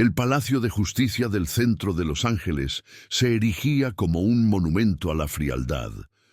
El Palacio de Justicia del centro de Los Ángeles se erigía como un monumento a la frialdad.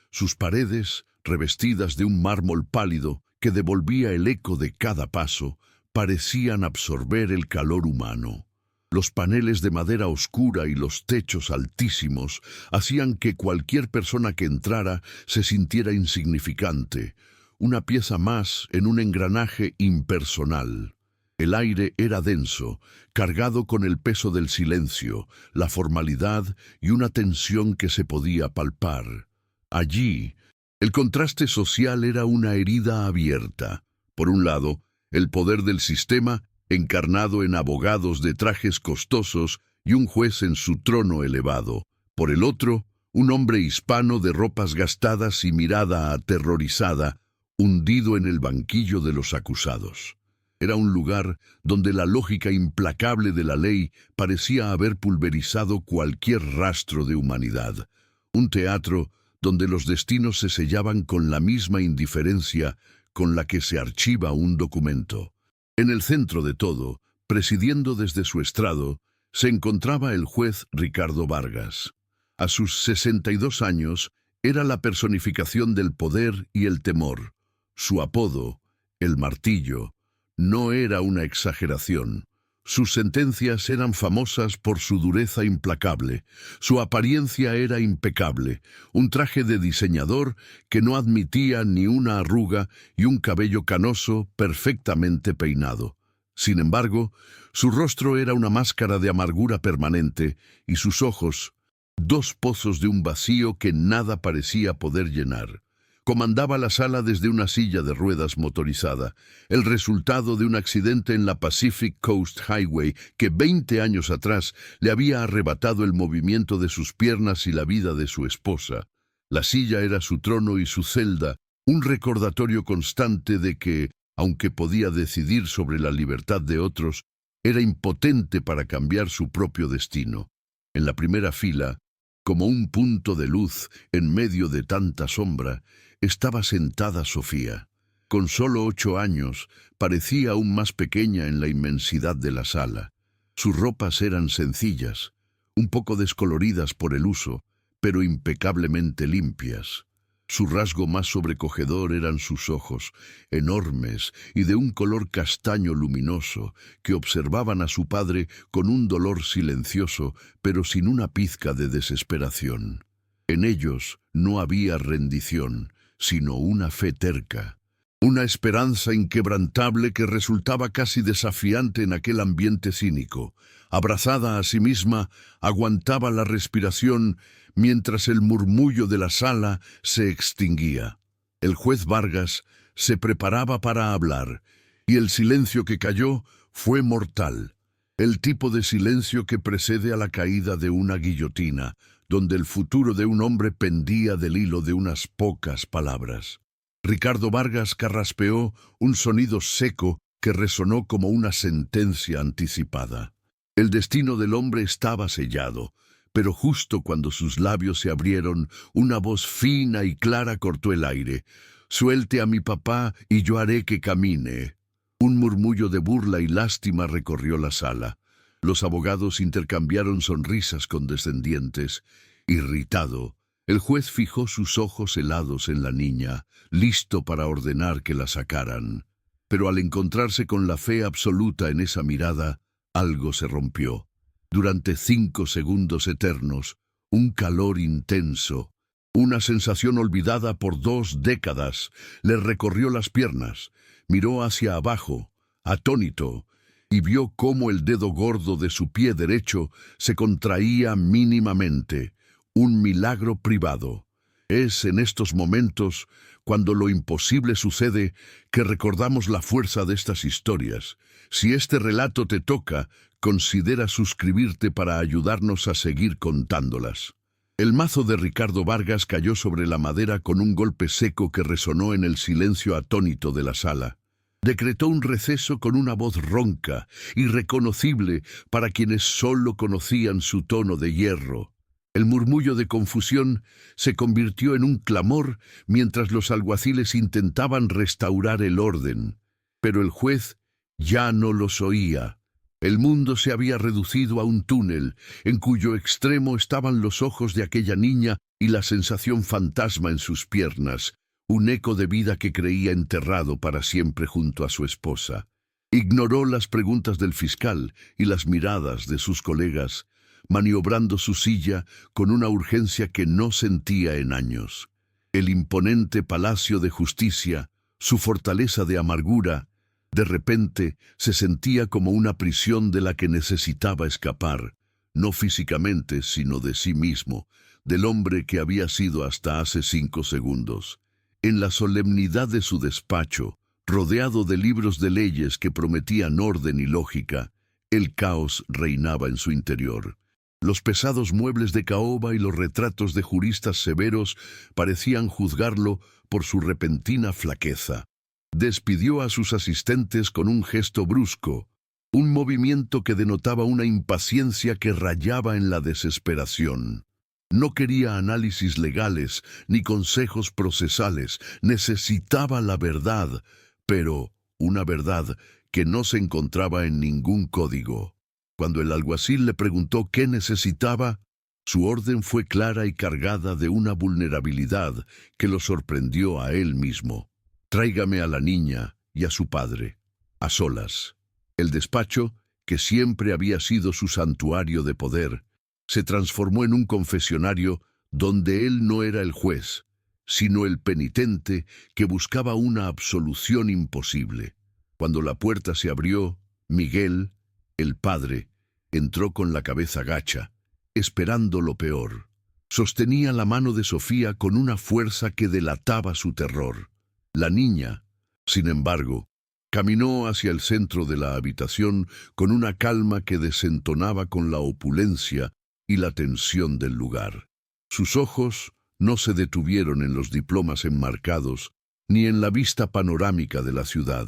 Sus paredes, revestidas de un mármol pálido que devolvía el eco de cada paso, parecían absorber el calor humano. Los paneles de madera oscura y los techos altísimos hacían que cualquier persona que entrara se sintiera insignificante, una pieza más en un engranaje impersonal. El aire era denso, cargado con el peso del silencio, la formalidad y una tensión que se podía palpar. Allí, el contraste social era una herida abierta. Por un lado, el poder del sistema, encarnado en abogados de trajes costosos y un juez en su trono elevado. Por el otro, un hombre hispano de ropas gastadas y mirada aterrorizada, hundido en el banquillo de los acusados. Era un lugar donde la lógica implacable de la ley parecía haber pulverizado cualquier rastro de humanidad. Un teatro donde los destinos se sellaban con la misma indiferencia con la que se archiva un documento. En el centro de todo, presidiendo desde su estrado, se encontraba el juez Ricardo Vargas. A sus 62 años, era la personificación del poder y el temor. Su apodo, el martillo, no era una exageración. Sus sentencias eran famosas por su dureza implacable. Su apariencia era impecable, un traje de diseñador que no admitía ni una arruga y un cabello canoso perfectamente peinado. Sin embargo, su rostro era una máscara de amargura permanente y sus ojos, dos pozos de un vacío que nada parecía poder llenar. Comandaba la sala desde una silla de ruedas motorizada, el resultado de un accidente en la Pacific Coast Highway que 20 años atrás le había arrebatado el movimiento de sus piernas y la vida de su esposa. La silla era su trono y su celda, un recordatorio constante de que, aunque podía decidir sobre la libertad de otros, era impotente para cambiar su propio destino. En la primera fila, como un punto de luz en medio de tanta sombra, estaba sentada Sofía. Con solo 8 años, parecía aún más pequeña en la inmensidad de la sala. Sus ropas eran sencillas, un poco descoloridas por el uso, pero impecablemente limpias. Su rasgo más sobrecogedor eran sus ojos, enormes y de un color castaño luminoso, que observaban a su padre con un dolor silencioso, pero sin una pizca de desesperación. En ellos no había rendición, sino una fe terca, una esperanza inquebrantable que resultaba casi desafiante en aquel ambiente cínico. Abrazada a sí misma, aguantaba la respiración mientras el murmullo de la sala se extinguía. El juez Vargas se preparaba para hablar, y el silencio que cayó fue mortal. El tipo de silencio que precede a la caída de una guillotina, donde el futuro de un hombre pendía del hilo de unas pocas palabras. Ricardo Vargas carraspeó un sonido seco que resonó como una sentencia anticipada. El destino del hombre estaba sellado, pero justo cuando sus labios se abrieron, una voz fina y clara cortó el aire. «Suelte a mi papá y yo haré que camine». Un murmullo de burla y lástima recorrió la sala. Los abogados intercambiaron sonrisas condescendientes. Irritado, el juez fijó sus ojos helados en la niña, listo para ordenar que la sacaran. Pero al encontrarse con la fe absoluta en esa mirada, algo se rompió. Durante 5 segundos eternos, un calor intenso, una sensación olvidada por 2 décadas, le recorrió las piernas. Miró hacia abajo, atónito, y vio cómo el dedo gordo de su pie derecho se contraía mínimamente, un milagro privado. Es en estos momentos, cuando lo imposible sucede, que recordamos la fuerza de estas historias. Si este relato te toca, considera suscribirte para ayudarnos a seguir contándolas. El mazo de Ricardo Vargas cayó sobre la madera con un golpe seco que resonó en el silencio atónito de la sala. Decretó un receso con una voz ronca, irreconocible para quienes solo conocían su tono de hierro. El murmullo de confusión se convirtió en un clamor mientras los alguaciles intentaban restaurar el orden. Pero el juez ya no los oía. El mundo se había reducido a un túnel, en cuyo extremo estaban los ojos de aquella niña y la sensación fantasma en sus piernas, un eco de vida que creía enterrado para siempre junto a su esposa. Ignoró las preguntas del fiscal y las miradas de sus colegas, maniobrando su silla con una urgencia que no sentía en años. El imponente palacio de justicia, su fortaleza de amargura, de repente se sentía como una prisión de la que necesitaba escapar, no físicamente, sino de sí mismo, del hombre que había sido hasta hace 5 segundos. En la solemnidad de su despacho, rodeado de libros de leyes que prometían orden y lógica, el caos reinaba en su interior. Los pesados muebles de caoba y los retratos de juristas severos parecían juzgarlo por su repentina flaqueza. Despidió a sus asistentes con un gesto brusco, un movimiento que denotaba una impaciencia que rayaba en la desesperación. No quería análisis legales ni consejos procesales, necesitaba la verdad, pero una verdad que no se encontraba en ningún código. Cuando el alguacil le preguntó qué necesitaba, su orden fue clara y cargada de una vulnerabilidad que lo sorprendió a él mismo. Tráigame a la niña y a su padre, a solas. El despacho, que siempre había sido su santuario de poder, se transformó en un confesionario donde él no era el juez, sino el penitente que buscaba una absolución imposible. Cuando la puerta se abrió, Miguel, el padre, entró con la cabeza gacha, esperando lo peor. Sostenía la mano de Sofía con una fuerza que delataba su terror. La niña, sin embargo, caminó hacia el centro de la habitación con una calma que desentonaba con la opulencia y la tensión del lugar. Sus ojos no se detuvieron en los diplomas enmarcados ni en la vista panorámica de la ciudad,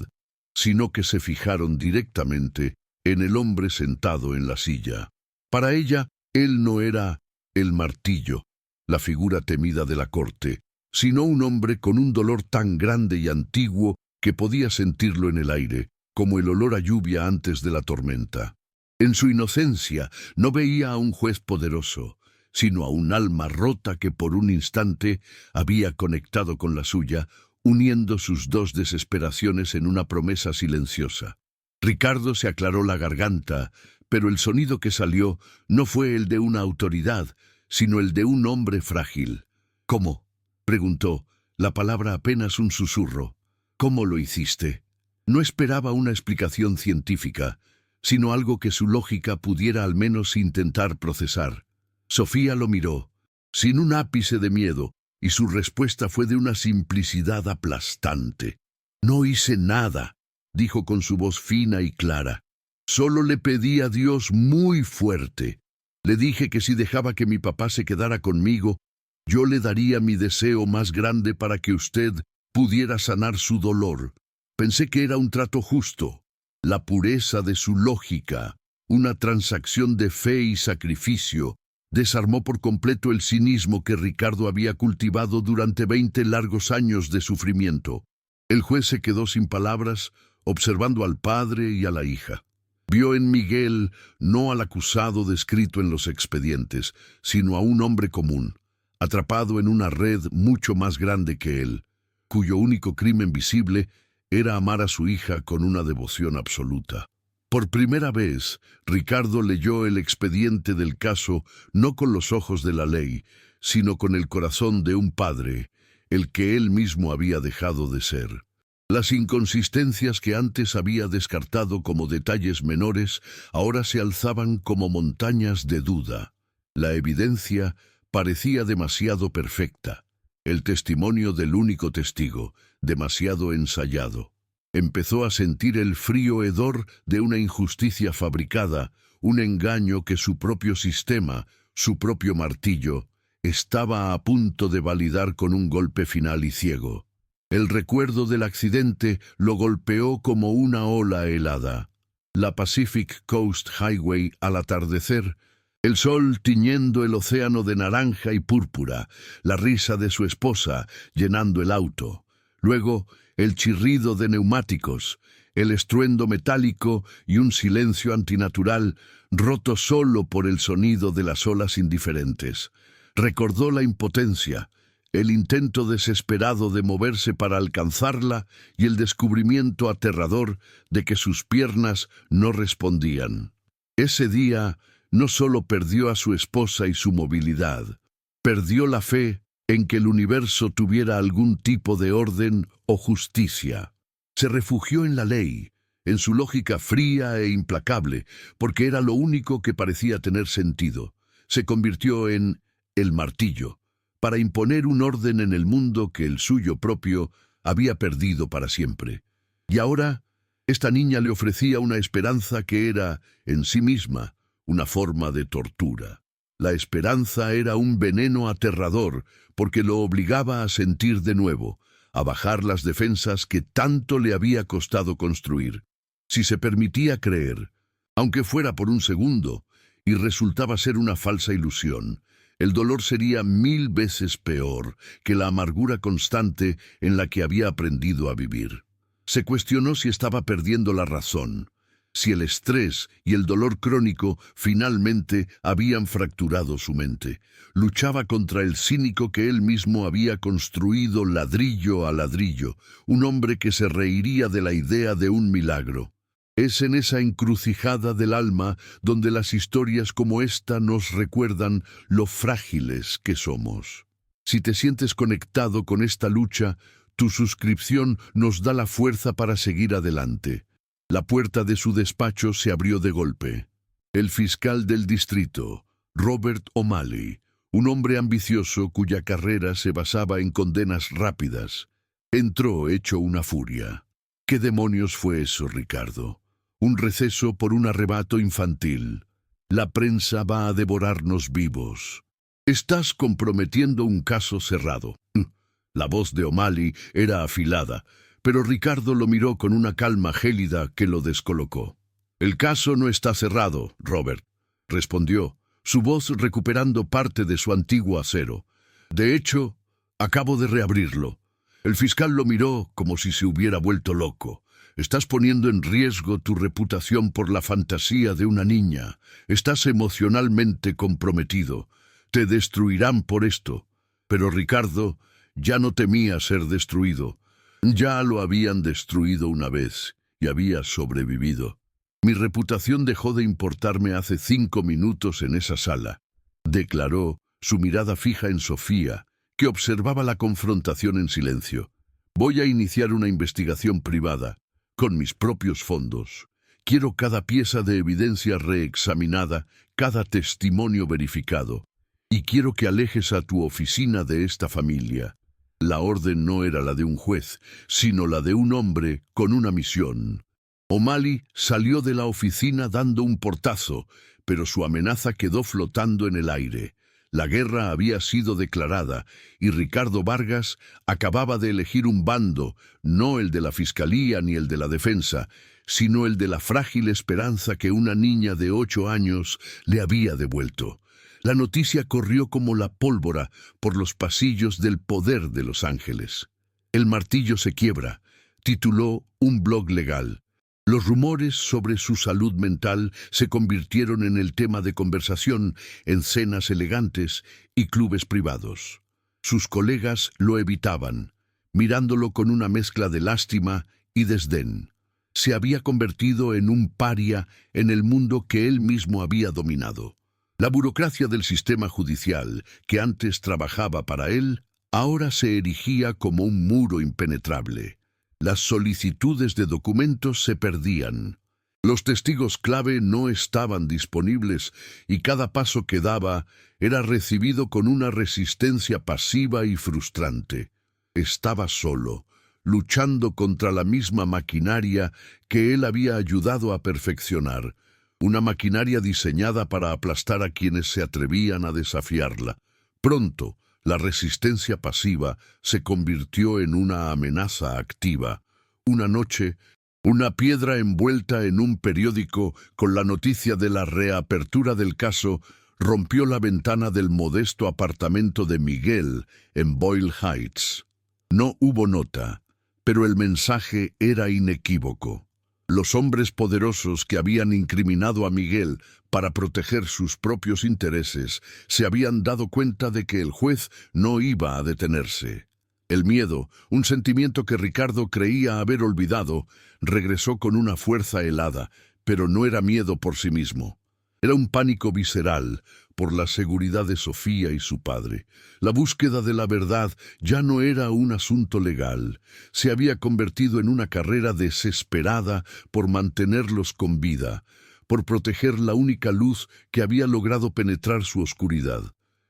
sino que se fijaron directamente en el hombre sentado en la silla. Para ella, él no era el martillo, la figura temida de la corte, sino un hombre con un dolor tan grande y antiguo que podía sentirlo en el aire, como el olor a lluvia antes de la tormenta. En su inocencia no veía a un juez poderoso, sino a un alma rota que por un instante había conectado con la suya, uniendo sus dos desesperaciones en una promesa silenciosa. Ricardo se aclaró la garganta, pero el sonido que salió no fue el de una autoridad, sino el de un hombre frágil. «¿Cómo?», preguntó, la palabra apenas un susurro. «¿Cómo lo hiciste?». No esperaba una explicación científica, sino algo que su lógica pudiera al menos intentar procesar. Sofía lo miró, sin un ápice de miedo, y su respuesta fue de una simplicidad aplastante. «No hice nada», dijo con su voz fina y clara. «Solo le pedí a Dios muy fuerte. Le dije que si dejaba que mi papá se quedara conmigo, yo le daría mi deseo más grande para que usted pudiera sanar su dolor. Pensé que era un trato justo, la pureza de su lógica, una transacción de fe y sacrificio, desarmó por completo el cinismo que Ricardo había cultivado durante 20 largos años de sufrimiento. El juez se quedó sin palabras, observando al padre y a la hija. Vio en Miguel no al acusado descrito en los expedientes, sino a un hombre común, atrapado en una red mucho más grande que él, cuyo único crimen visible era amar a su hija con una devoción absoluta. Por primera vez, Ricardo leyó el expediente del caso no con los ojos de la ley, sino con el corazón de un padre, el que él mismo había dejado de ser. Las inconsistencias que antes había descartado como detalles menores, ahora se alzaban como montañas de duda. La evidencia parecía demasiado perfecta. El testimonio del único testigo, demasiado ensayado. Empezó a sentir el frío hedor de una injusticia fabricada, un engaño que su propio sistema, su propio martillo, estaba a punto de validar con un golpe final y ciego. El recuerdo del accidente lo golpeó como una ola helada. La Pacific Coast Highway al atardecer, el sol tiñendo el océano de naranja y púrpura, la risa de su esposa llenando el auto. Luego, el chirrido de neumáticos, el estruendo metálico y un silencio antinatural, roto solo por el sonido de las olas indiferentes. Recordó la impotencia, el intento desesperado de moverse para alcanzarla y el descubrimiento aterrador de que sus piernas no respondían. Ese día no solo perdió a su esposa y su movilidad, perdió la fe en que el universo tuviera algún tipo de orden o justicia. Se refugió en la ley, en su lógica fría e implacable, porque era lo único que parecía tener sentido. Se convirtió en el martillo, para imponer un orden en el mundo que el suyo propio había perdido para siempre. Y ahora, esta niña le ofrecía una esperanza que era, en sí misma, una forma de tortura. La esperanza era un veneno aterrador, porque lo obligaba a sentir de nuevo, a bajar las defensas que tanto le había costado construir. Si se permitía creer, aunque fuera por un segundo, y resultaba ser una falsa ilusión, el dolor sería 1000 veces peor que la amargura constante en la que había aprendido a vivir. Se cuestionó si estaba perdiendo la razón, si el estrés y el dolor crónico finalmente habían fracturado su mente. Luchaba contra el cínico que él mismo había construido ladrillo a ladrillo, un hombre que se reiría de la idea de un milagro. Es en esa encrucijada del alma donde las historias como esta nos recuerdan lo frágiles que somos. Si te sientes conectado con esta lucha, tu suscripción nos da la fuerza para seguir adelante. La puerta de su despacho se abrió de golpe. El fiscal del distrito, Robert O'Malley, un hombre ambicioso cuya carrera se basaba en condenas rápidas, entró hecho una furia. ¿Qué demonios fue eso, Ricardo? Un receso por un arrebato infantil. La prensa va a devorarnos vivos. Estás comprometiendo un caso cerrado. La voz de O'Malley era afilada, pero Ricardo lo miró con una calma gélida que lo descolocó. El caso no está cerrado, Robert, respondió, su voz recuperando parte de su antiguo acero. De hecho, acabo de reabrirlo. El fiscal lo miró como si se hubiera vuelto loco. Estás poniendo en riesgo tu reputación por la fantasía de una niña. Estás emocionalmente comprometido. Te destruirán por esto. Pero Ricardo ya no temía ser destruido. Ya lo habían destruido una vez y había sobrevivido. Mi reputación dejó de importarme hace 5 minutos en esa sala, declaró, su mirada fija en Sofía, que observaba la confrontación en silencio. Voy a iniciar una investigación privada, con mis propios fondos. Quiero cada pieza de evidencia reexaminada, cada testimonio verificado. Y quiero que alejes a tu oficina de esta familia. La orden no era la de un juez, sino la de un hombre con una misión. O'Malley salió de la oficina dando un portazo, pero su amenaza quedó flotando en el aire. La guerra había sido declarada y Ricardo Vargas acababa de elegir un bando, no el de la fiscalía ni el de la defensa, sino el de la frágil esperanza que una niña de 8 años le había devuelto. La noticia corrió como la pólvora por los pasillos del poder de Los Ángeles. El martillo se quiebra, tituló un blog legal. Los rumores sobre su salud mental se convirtieron en el tema de conversación en cenas elegantes y clubes privados. Sus colegas lo evitaban, mirándolo con una mezcla de lástima y desdén. Se había convertido en un paria en el mundo que él mismo había dominado. La burocracia del sistema judicial, que antes trabajaba para él, ahora se erigía como un muro impenetrable. Las solicitudes de documentos se perdían. Los testigos clave no estaban disponibles y cada paso que daba era recibido con una resistencia pasiva y frustrante. Estaba solo, luchando contra la misma maquinaria que él había ayudado a perfeccionar, una maquinaria diseñada para aplastar a quienes se atrevían a desafiarla. Pronto, la resistencia pasiva se convirtió en una amenaza activa. Una noche, una piedra envuelta en un periódico con la noticia de la reapertura del caso rompió la ventana del modesto apartamento de Miguel en Boyle Heights. No hubo nota, pero el mensaje era inequívoco. Los hombres poderosos que habían incriminado a Miguel para proteger sus propios intereses se habían dado cuenta de que el juez no iba a detenerse. El miedo, un sentimiento que Ricardo creía haber olvidado, regresó con una fuerza helada, pero no era miedo por sí mismo. Era un pánico visceral por la seguridad de Sofía y su padre. La búsqueda de la verdad ya no era un asunto legal. Se había convertido en una carrera desesperada por mantenerlos con vida, por proteger la única luz que había logrado penetrar su oscuridad.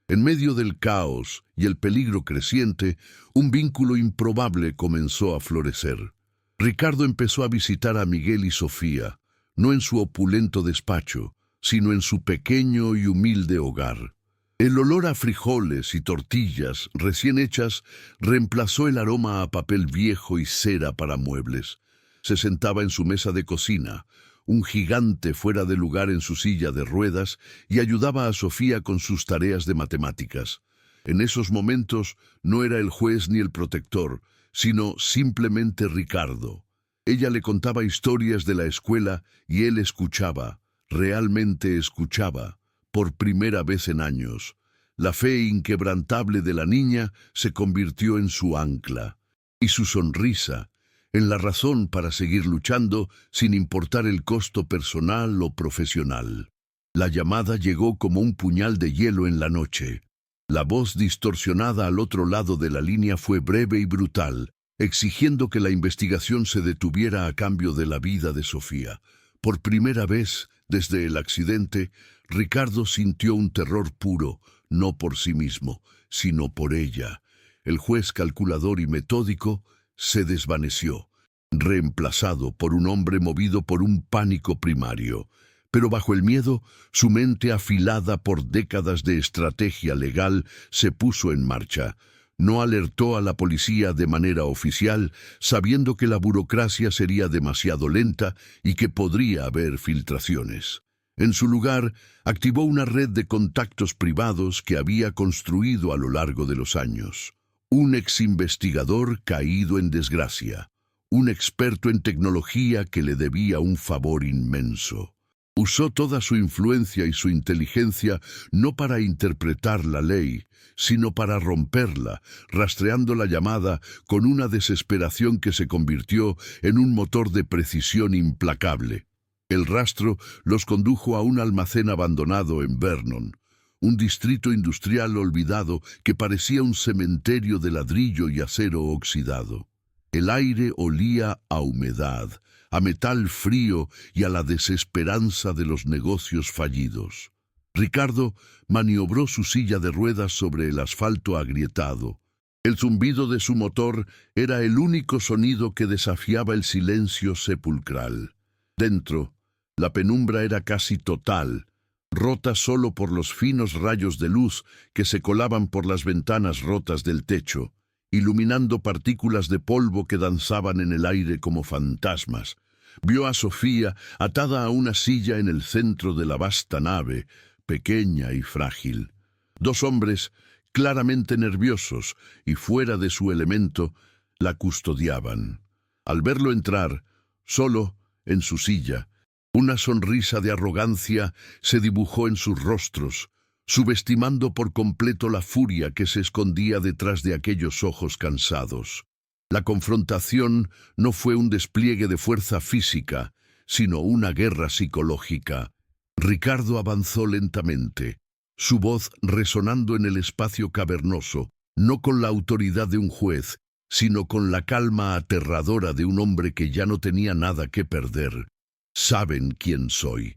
En medio del caos y el peligro creciente, un vínculo improbable comenzó a florecer. Ricardo empezó a visitar a Miguel y Sofía, no en su opulento despacho, sino en su pequeño y humilde hogar. El olor a frijoles y tortillas recién hechas reemplazó el aroma a papel viejo y cera para muebles. Se sentaba en su mesa de cocina, un gigante fuera de lugar en su silla de ruedas, y ayudaba a Sofía con sus tareas de matemáticas. En esos momentos no era el juez ni el protector, sino simplemente Ricardo. Ella le contaba historias de la escuela y él escuchaba. Realmente escuchaba, por primera vez en años. La fe inquebrantable de la niña se convirtió en su ancla, y su sonrisa, en la razón para seguir luchando sin importar el costo personal o profesional. La llamada llegó como un puñal de hielo en la noche. La voz distorsionada al otro lado de la línea fue breve y brutal, exigiendo que la investigación se detuviera a cambio de la vida de Sofía. Por primera vez, desde el accidente, Ricardo sintió un terror puro, no por sí mismo, sino por ella. El juez calculador y metódico se desvaneció, reemplazado por un hombre movido por un pánico primario. Pero bajo el miedo, su mente afilada por décadas de estrategia legal se puso en marcha. No alertó a la policía de manera oficial, sabiendo que la burocracia sería demasiado lenta y que podría haber filtraciones. En su lugar, activó una red de contactos privados que había construido a lo largo de los años. Un exinvestigador caído en desgracia, un experto en tecnología que le debía un favor inmenso. Usó toda su influencia y su inteligencia no para interpretar la ley, sino para romperla, rastreando la llamada con una desesperación que se convirtió en un motor de precisión implacable. El rastro los condujo a un almacén abandonado en Vernon, un distrito industrial olvidado que parecía un cementerio de ladrillo y acero oxidado. El aire olía a humedad, a metal frío y a la desesperanza de los negocios fallidos. Ricardo maniobró su silla de ruedas sobre el asfalto agrietado. El zumbido de su motor era el único sonido que desafiaba el silencio sepulcral. Dentro, la penumbra era casi total, rota solo por los finos rayos de luz que se colaban por las ventanas rotas del techo, iluminando partículas de polvo que danzaban en el aire como fantasmas. Vio a Sofía atada a una silla en el centro de la vasta nave, pequeña y frágil. Dos hombres, claramente nerviosos y fuera de su elemento, la custodiaban. Al verlo entrar, solo, en su silla, una sonrisa de arrogancia se dibujó en sus rostros, subestimando por completo la furia que se escondía detrás de aquellos ojos cansados. La confrontación no fue un despliegue de fuerza física, sino una guerra psicológica. Ricardo avanzó lentamente, su voz resonando en el espacio cavernoso, no con la autoridad de un juez, sino con la calma aterradora de un hombre que ya no tenía nada que perder. «Saben quién soy»,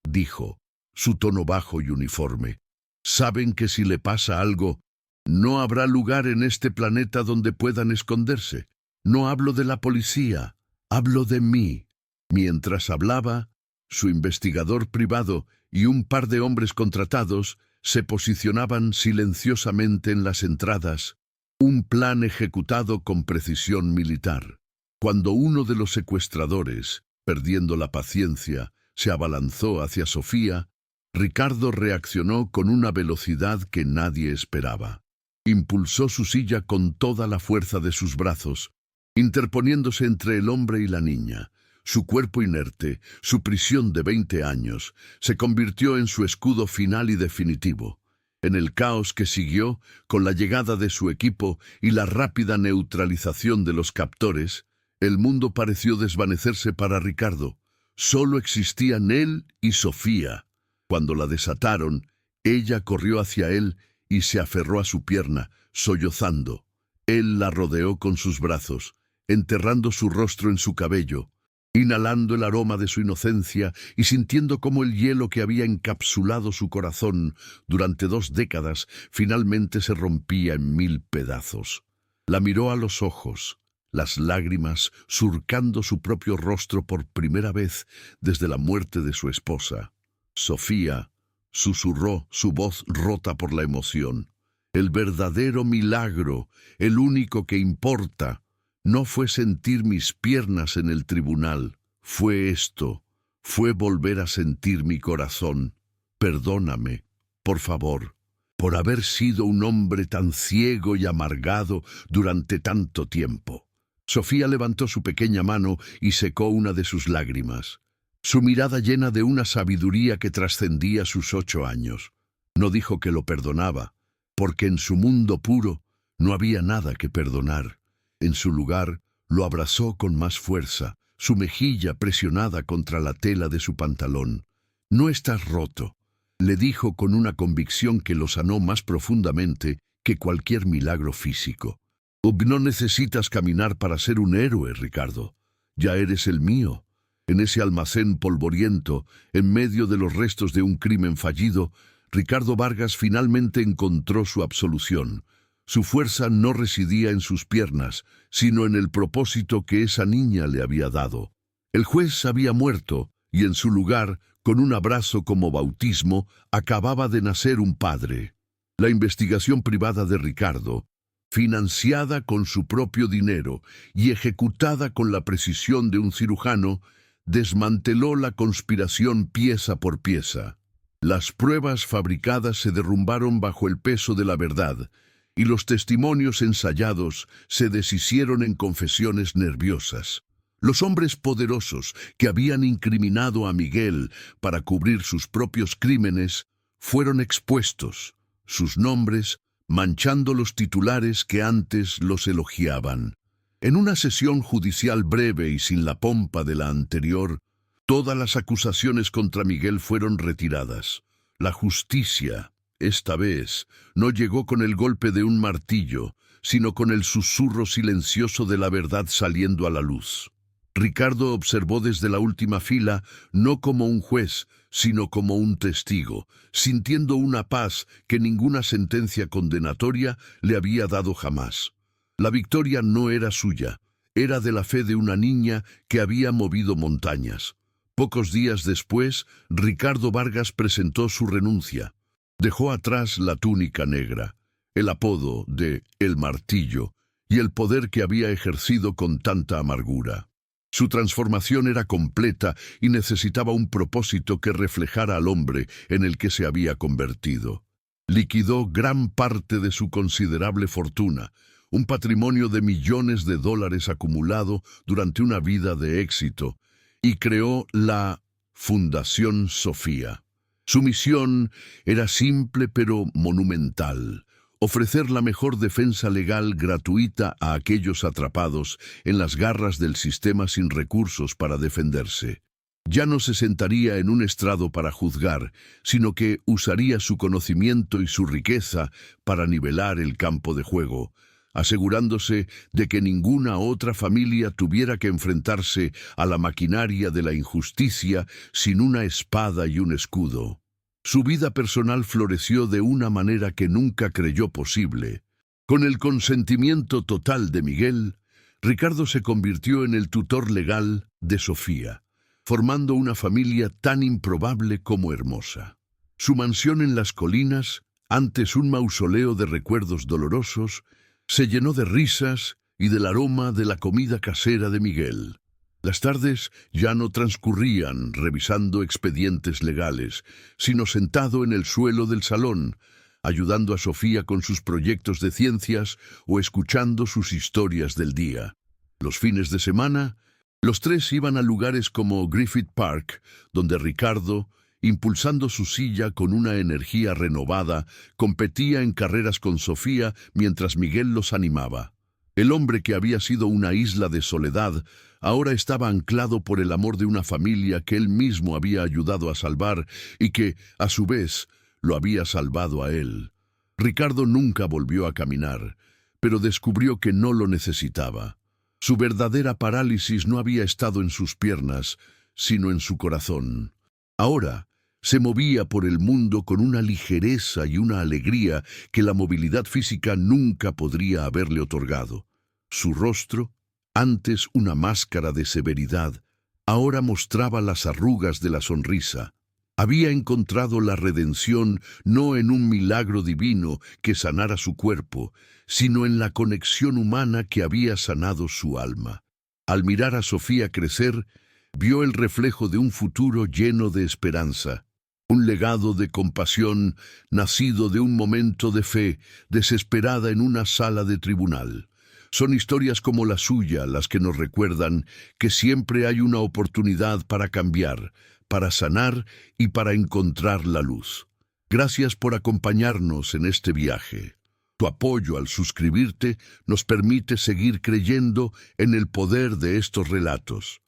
dijo, su tono bajo y uniforme. «Saben que si le pasa algo, no habrá lugar en este planeta donde puedan esconderse. No hablo de la policía, hablo de mí». Mientras hablaba, su investigador privado y un par de hombres contratados se posicionaban silenciosamente en las entradas, un plan ejecutado con precisión militar. Cuando uno de los secuestradores, perdiendo la paciencia, se abalanzó hacia Sofía, Ricardo reaccionó con una velocidad que nadie esperaba. Impulsó su silla con toda la fuerza de sus brazos, interponiéndose entre el hombre y la niña. Su cuerpo inerte, su prisión de 20 años, se convirtió en su escudo final y definitivo. En el caos que siguió, con la llegada de su equipo y la rápida neutralización de los captores, el mundo pareció desvanecerse para Ricardo. Solo existían él y Sofía. Cuando la desataron, ella corrió hacia él y se aferró a su pierna, sollozando. Él la rodeó con sus brazos, enterrando su rostro en su cabello, inhalando el aroma de su inocencia y sintiendo cómo el hielo que había encapsulado su corazón durante 2 décadas finalmente se rompía en 1000 pedazos. La miró a los ojos, las lágrimas surcando su propio rostro por primera vez desde la muerte de su esposa. Sofía, susurró, su voz rota por la emoción. El verdadero milagro, el único que importa, no fue sentir mis piernas en el tribunal, fue esto, fue volver a sentir mi corazón. Perdóname, por favor, por haber sido un hombre tan ciego y amargado durante tanto tiempo. Sofía levantó su pequeña mano y secó una de sus lágrimas. Su mirada llena de una sabiduría que trascendía sus 8 años. No dijo que lo perdonaba, porque en su mundo puro no había nada que perdonar. En su lugar, lo abrazó con más fuerza, su mejilla presionada contra la tela de su pantalón. «No estás roto», le dijo con una convicción que lo sanó más profundamente que cualquier milagro físico. «No necesitas caminar para ser un héroe, Ricardo. Ya eres el mío». En ese almacén polvoriento, en medio de los restos de un crimen fallido, Ricardo Vargas finalmente encontró su absolución. Su fuerza no residía en sus piernas, sino en el propósito que esa niña le había dado. El juez había muerto, y en su lugar, con un abrazo como bautismo, acababa de nacer un padre. La investigación privada de Ricardo, financiada con su propio dinero y ejecutada con la precisión de un cirujano, desmanteló la conspiración pieza por pieza. Las pruebas fabricadas se derrumbaron bajo el peso de la verdad, y los testimonios ensayados se deshicieron en confesiones nerviosas. Los hombres poderosos que habían incriminado a Miguel para cubrir sus propios crímenes fueron expuestos, sus nombres manchando los titulares que antes los elogiaban. En una sesión judicial breve y sin la pompa de la anterior, todas las acusaciones contra Miguel fueron retiradas. La justicia, esta vez, no llegó con el golpe de un martillo, sino con el susurro silencioso de la verdad saliendo a la luz. Ricardo observó desde la última fila, no como un juez, sino como un testigo, sintiendo una paz que ninguna sentencia condenatoria le había dado jamás. La victoria no era suya, era de la fe de una niña que había movido montañas. Pocos días después, Ricardo Vargas presentó su renuncia. Dejó atrás la túnica negra, el apodo de El Martillo y el poder que había ejercido con tanta amargura. Su transformación era completa y necesitaba un propósito que reflejara al hombre en el que se había convertido. Liquidó gran parte de su considerable fortuna, un patrimonio de millones de dólares acumulado durante una vida de éxito, y creó la Fundación Sofía. Su misión era simple pero monumental: ofrecer la mejor defensa legal gratuita a aquellos atrapados en las garras del sistema sin recursos para defenderse. Ya no se sentaría en un estrado para juzgar, sino que usaría su conocimiento y su riqueza para nivelar el campo de juego, asegurándose de que ninguna otra familia tuviera que enfrentarse a la maquinaria de la injusticia sin una espada y un escudo. Su vida personal floreció de una manera que nunca creyó posible. Con el consentimiento total de Miguel, Ricardo se convirtió en el tutor legal de Sofía, formando una familia tan improbable como hermosa. Su mansión en las colinas, antes un mausoleo de recuerdos dolorosos, se llenó de risas y del aroma de la comida casera de Miguel. Las tardes ya no transcurrían revisando expedientes legales, sino sentado en el suelo del salón, ayudando a Sofía con sus proyectos de ciencias o escuchando sus historias del día. Los fines de semana, Los tres iban a lugares como Griffith Park, donde Ricardo, impulsando su silla con una energía renovada, competía en carreras con Sofía mientras Miguel los animaba. El hombre que había sido una isla de soledad, ahora estaba anclado por el amor de una familia que él mismo había ayudado a salvar y que, a su vez, lo había salvado a él. Ricardo nunca volvió a caminar, pero descubrió que no lo necesitaba. Su verdadera parálisis no había estado en sus piernas, sino en su corazón. Ahora se movía por el mundo con una ligereza y una alegría que la movilidad física nunca podría haberle otorgado. Su rostro, antes una máscara de severidad, ahora mostraba las arrugas de la sonrisa. Había encontrado la redención no en un milagro divino que sanara su cuerpo, sino en la conexión humana que había sanado su alma. Al mirar a Sofía crecer, vio el reflejo de un futuro lleno de esperanza, un legado de compasión nacido de un momento de fe desesperada en una sala de tribunal. Son historias como la suya las que nos recuerdan que siempre hay una oportunidad para cambiar, para sanar y para encontrar la luz. Gracias por acompañarnos en este viaje. Tu apoyo al suscribirte nos permite seguir creyendo en el poder de estos relatos.